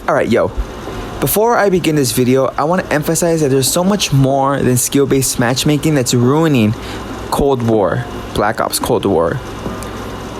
Alright, yo. Before I begin this video, I want to emphasize that there's so much more than skill-based matchmaking that's ruining Cold War, Black Ops Cold War.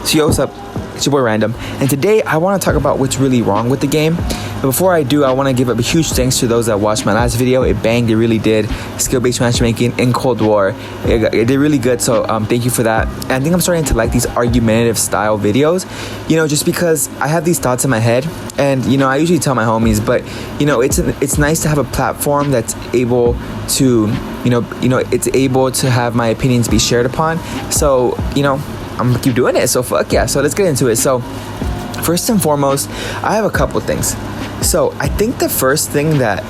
So yo, what's up? It's your boy Random, and today I want to talk about what's really wrong with the game. But before I do, I want to give a huge thanks to those that watched my last video. It banged, it really did. Skill-based matchmaking in Cold War, it did really good, so thank you for that. And I think I'm starting to like these argumentative style videos, you know, just because I have these thoughts in my head, and you know, I usually tell my homies, but you know, it's nice to have a platform that's able to, you know, it's able to have my opinions be shared upon. So, you know, I'm gonna keep doing it, so fuck yeah. So let's get into it. So first and foremost, I have a couple things. So I think the first thing that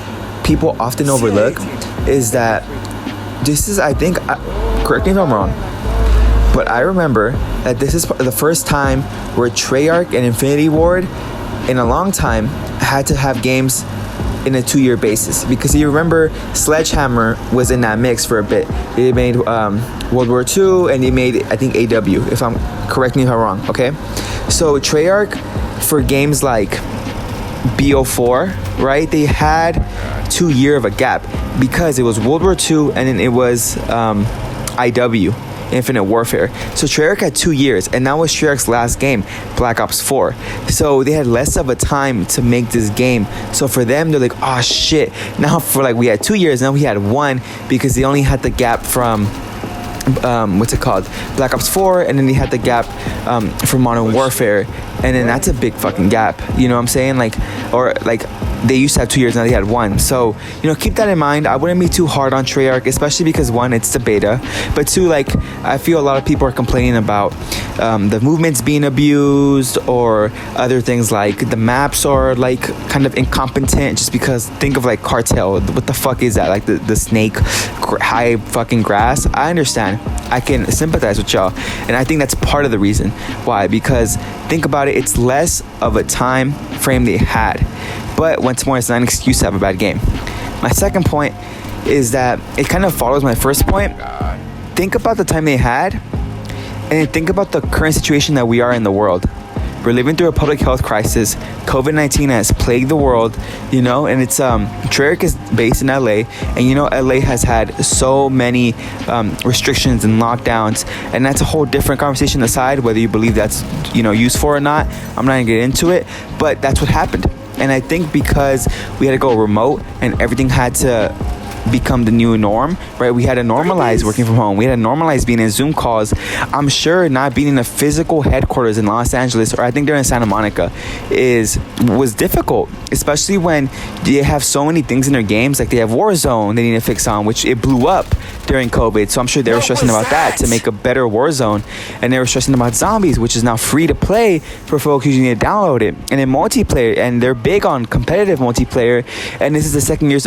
people often overlook is that this is, I think, correct me if I'm wrong, but I remember that this is the first time where Treyarch and Infinity Ward in a long time had to have games in a 2-year basis, because you remember Sledgehammer was in that mix for a bit. They made World War II, and they made, I think, AW, if I'm, correct me if I'm wrong, okay? So Treyarch, for games like BO4, right, they had 2 years of a gap because it was World War II and then it was IW, Infinite Warfare. So Treyarch had 2 years, and that was Treyarch's last game, Black Ops 4. So they had less of a time to make this game. So for them, they're like, oh shit, now for like, we had 2 years, now we had one, because they only had the gap from what's it called, Black Ops 4, and then they had the gap for Modern Warfare, and then that's a big fucking gap, you know what I'm saying? Like, or like, they used to have 2 years, now they had one. So, you know, keep that in mind. I wouldn't be too hard on Treyarch, especially because one, it's the beta, but two, like, I feel a lot of people are complaining about the movements being abused, or other things like the maps are like kind of incompetent, just because, think of like Cartel, what the fuck is that, like the snake high fucking grass. I understand, I can sympathize with y'all, and I think that's part of the reason why, because think about it, it's less of a time frame they had. But once more, it's not an excuse to have a bad game. My second point is that it kind of follows my first point. Think about the time they had, and then think about the current situation that we are in the world. We're living through a public health crisis. COVID-19 has plagued the world, you know, and it's Treyarch is based in LA, and you know, LA has had so many restrictions and lockdowns, and that's a whole different conversation aside whether you believe that's, you know, useful or not. I'm not gonna get into it, but that's what happened. And I think because we had to go remote and everything had to become the new norm, right? We had to normalize working from home. We had to normalize being in Zoom calls. I'm sure not being in a physical headquarters in Los Angeles, or I think they're in Santa Monica, was difficult, especially when they have so many things in their games. Like they have Warzone they need to fix on, which it blew up during COVID. So I'm sure they were stressing about that to make a better Warzone. And they were stressing about Zombies, which is now free to play for folks who need to download it. And then multiplayer, and they're big on competitive multiplayer. And this is the second year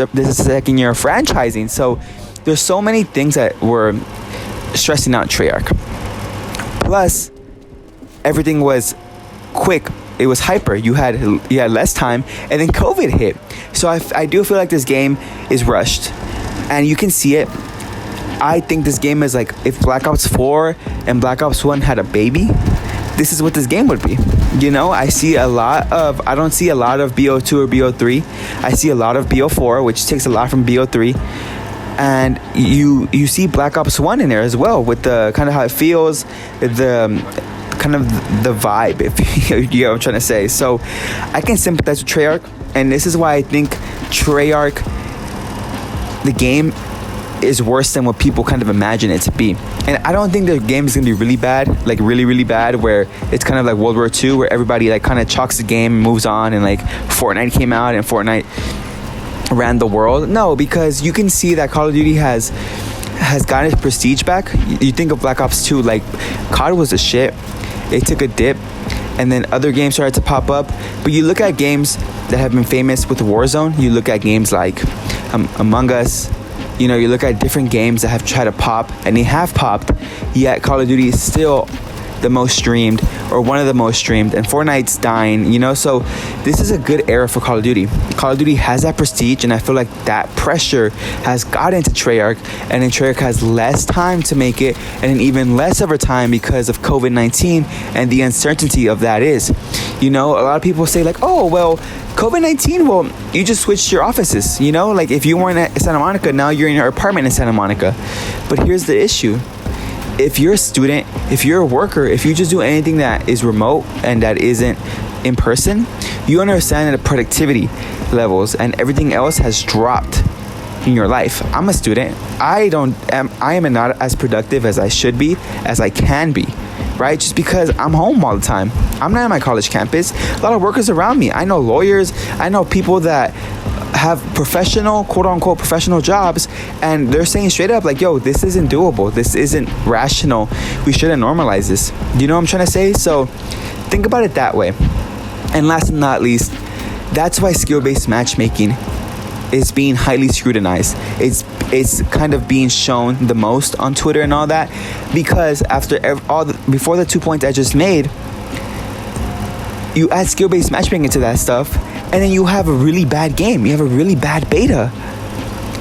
of franchising. So there's so many things that were stressing out Treyarch. Plus, everything was quick. It was hyper. You had less time, and then COVID hit. So I do feel like this game is rushed, and you can see it. I think this game is like if Black Ops 4 and Black Ops 1 had a baby, this is what this game would be. You know, I don't see a lot of BO2 or BO3. I see a lot of BO4, which takes a lot from BO3. And you see Black Ops 1 in there as well, with the kind of how it feels, the kind of the vibe, if you get what I'm trying to say. So I can sympathize with Treyarch, and this is why I think Treyarch, the game, is worse than what people kind of imagine it to be. And I don't think the game is gonna be really bad, like really, really bad, where it's kind of like World War II, where everybody like kind of chalks the game and moves on, and like Fortnite came out and Fortnite ran the world. No, because you can see that Call of Duty has gotten its prestige back. You think of Black Ops 2, like COD was a shit. It took a dip, and then other games started to pop up. But you look at games that have been famous with Warzone, you look at games like Among Us, you know, you look at different games that have tried to pop, and they have popped, yet Call of Duty is still the most streamed or one of the most streamed, and Fortnite's dying, so this is a good era for Call of Duty. Call of Duty has that prestige, and I feel like that pressure has gotten to Treyarch, and then Treyarch has less time to make it, and then even less of a time because of COVID-19 and the uncertainty of that is. A lot of people say like, oh, well, COVID-19, well, you just switched your offices, like if you weren't at Santa Monica, now you're in your apartment in Santa Monica. But here's the issue. If you're a student, if you're a worker, if you just do anything that is remote and that isn't in person, you understand that the productivity levels and everything else has dropped in your life. I'm a student. I am not as productive as I should be, as I can be, right? Just because I'm home all the time. I'm not at my college campus. A lot of workers around me. I know lawyers. I know people that have professional, quote unquote, professional jobs, and they're saying straight up like, yo, this isn't doable. This isn't rational. We shouldn't normalize this. Do you know what I'm trying to say? So think about it that way. And last but not least, that's why skill-based matchmaking is being highly scrutinized. It's kind of being shown the most on Twitter and all that, because before the 2 points I just made, you add skill-based matchmaking to that stuff, and then you have a really bad game. You have a really bad beta.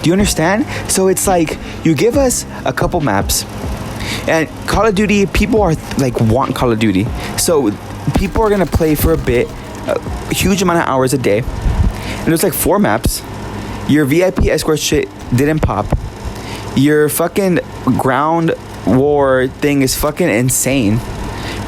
Do you understand? So it's like you give us a couple maps, and Call of Duty, people are like want Call of Duty, so people are gonna play for a huge amount of hours a day. And there's like 4 maps. Your VIP escort shit didn't pop. Your fucking ground war thing is fucking insane,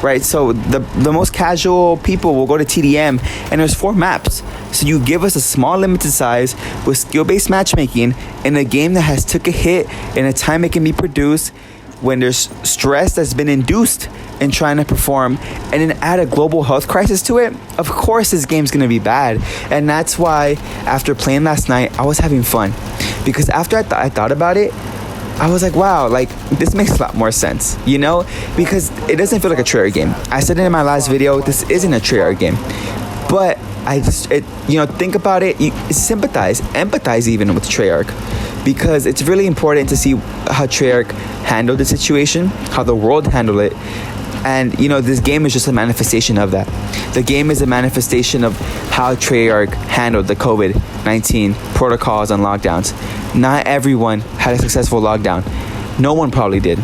right? So the most casual people will go to TDM, and there's 4 maps. So you give us a small limited size with skill-based matchmaking in a game that has took a hit in a time it can be produced, when there's stress that's been induced in trying to perform, and then add a global health crisis to it. Of course this game's gonna be bad. And that's why after playing last night, I was having fun, because after I thought about it, I was like, wow, like this makes a lot more sense, because it doesn't feel like a Treyarch game. I said it in my last video, this isn't a Treyarch game, but think about it, you empathize even with Treyarch, because it's really important to see how Treyarch handled the situation, how the world handled it. And this game is just a manifestation of that. The game is a manifestation of how Treyarch handled the COVID-19 protocols and lockdowns. Not everyone had a successful lockdown. No one probably did.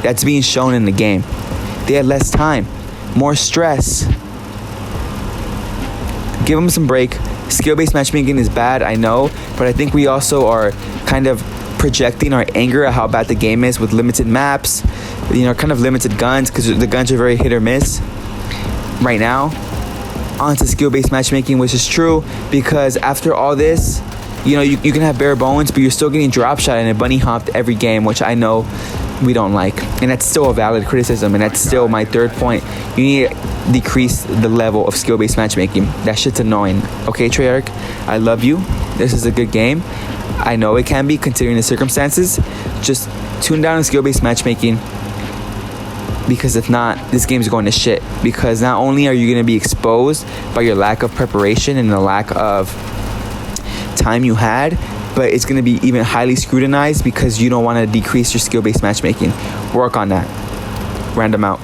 That's being shown in the game. They had less time, more stress. Give them some break. Skill-based matchmaking is bad, I know, but I think we also are kind of projecting our anger at how bad the game is with limited maps, kind of limited guns, because the guns are very hit or miss right now, onto skill-based matchmaking, which is true, because after all this, you can have bare bones, but you're still getting drop shot and a bunny hopped every game, which I know we don't like, and that's still a valid criticism, and that's still my third point. You need to decrease the level of skill-based matchmaking. That shit's annoying. Okay, Treyarch, I love you. This is a good game. I know it can be, considering the circumstances. Just tune down on skill-based matchmaking, because if not, this game's going to shit. Because not only are you going to be exposed by your lack of preparation and the lack of time you had, but it's going to be even highly scrutinized because you don't want to decrease your skill-based matchmaking. Work on that. Random out.